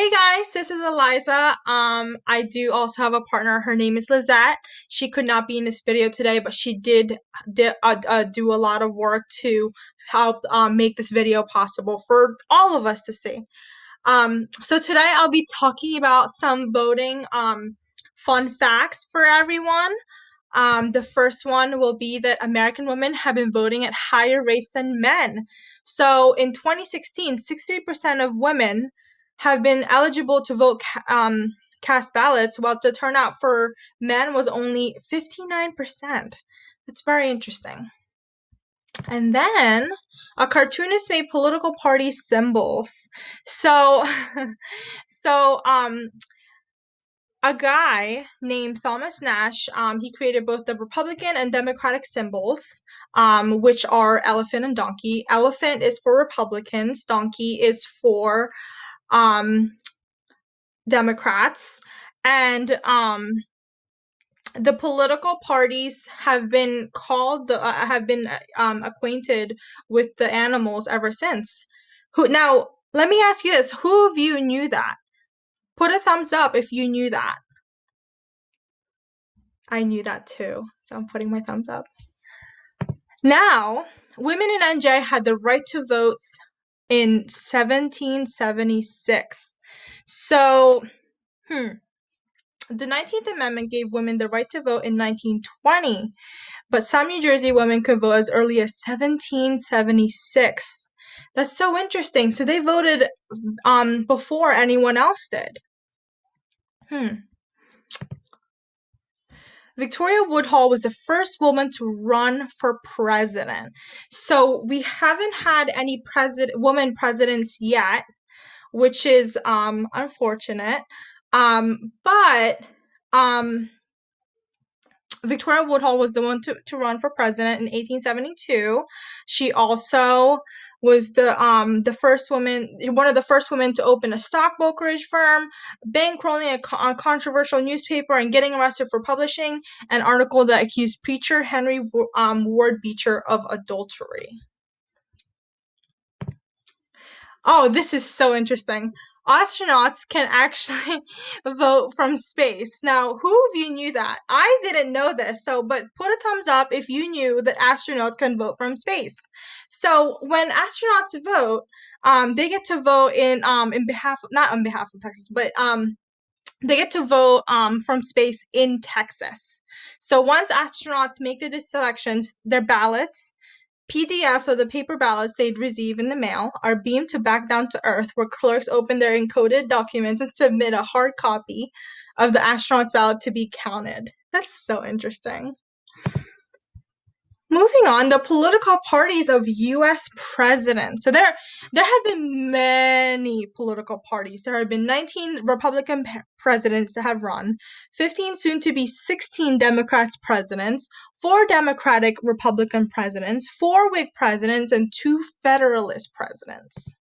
Hey guys, this is Eliza. I do also have a partner. Her name is Lizette. She could not be in this video today, but she did do a lot of work to help make this video possible for all of us to see. So today I'll be talking about some voting fun facts for everyone. The first one will be that American women have been voting at higher rates than men. So in 2016, 60% of women have been eligible to vote cast ballots, while the turnout for men was only 59%. That's very interesting. And then a cartoonist made political party symbols. So, so a guy named Thomas Nash, he created both the Republican and Democratic symbols, which are elephant and donkey. Elephant is for Republicans, donkey is for Democrats, and the political parties have been acquainted with the animals ever since. Now, let me ask you this: who of you knew that? Put a thumbs up if you knew that. I knew that too, so I'm putting my thumbs up. Now, women in NJ had the right to vote in 1776. So, the 19th Amendment gave women the right to vote in 1920, but some New Jersey women could vote as early as 1776. That's so interesting. So they voted before anyone else did. Victoria Woodhull was the first woman to run for president. So we haven't had any woman presidents yet, which is unfortunate. But Victoria Woodhull was the one to run for president in 1872. She also was the first woman, one of the first women to open a stock brokerage firm, bankrolling a controversial newspaper, and getting arrested for publishing an article that accused preacher Henry Ward Beecher of adultery. Oh, this is so interesting. Astronauts can actually vote from space. Now, who of you knew that? I didn't know this, but put a thumbs up if you knew that astronauts can vote from space. So when astronauts vote, they get to vote not on behalf of Texas, but they get to vote from space in Texas. So once astronauts make the selections, their ballots, PDFs of the paper ballots they'd receive in the mail are beamed back down to Earth, where clerks open their encoded documents and submit a hard copy of the astronaut's ballot to be counted. That's so interesting. Moving on, the political parties of U.S. presidents. So there have been many political parties. There have been 19 Republican presidents that have run, 15 soon to be 16 Democrats presidents, 4 Democratic Republican presidents, 4 Whig presidents, and 2 Federalist presidents.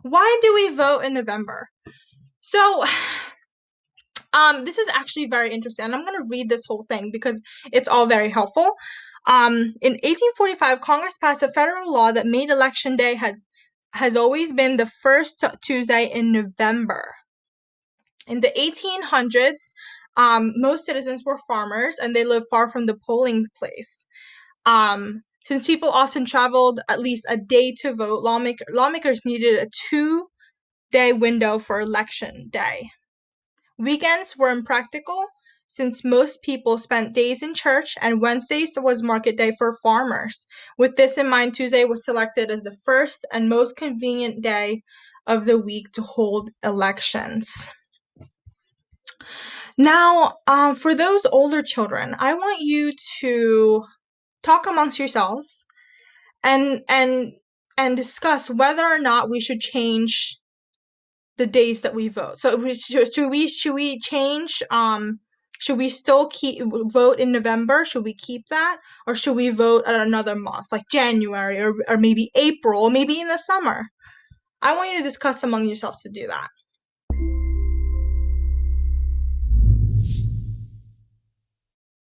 Why do we vote in November? So this is actually very interesting, and I'm going to read this whole thing because it's all very helpful. In 1845, Congress passed a federal law that made Election Day has always been the first Tuesday in November. In the 1800s, most citizens were farmers, and they lived far from the polling place. Since people often traveled at least a day to vote, lawmakers needed a 2-day window for Election Day. Weekends were impractical since most people spent days in church, and Wednesdays was market day for farmers. With this in mind, Tuesday was selected as the first and most convenient day of the week to hold elections. Now, for those older children, I want you to talk amongst yourselves and discuss whether or not we should change the days that we vote. So should we change? Should we still vote in November? Should we keep that, or should we vote at another month, like January or maybe April, or maybe in the summer? I want you to discuss among yourselves to do that.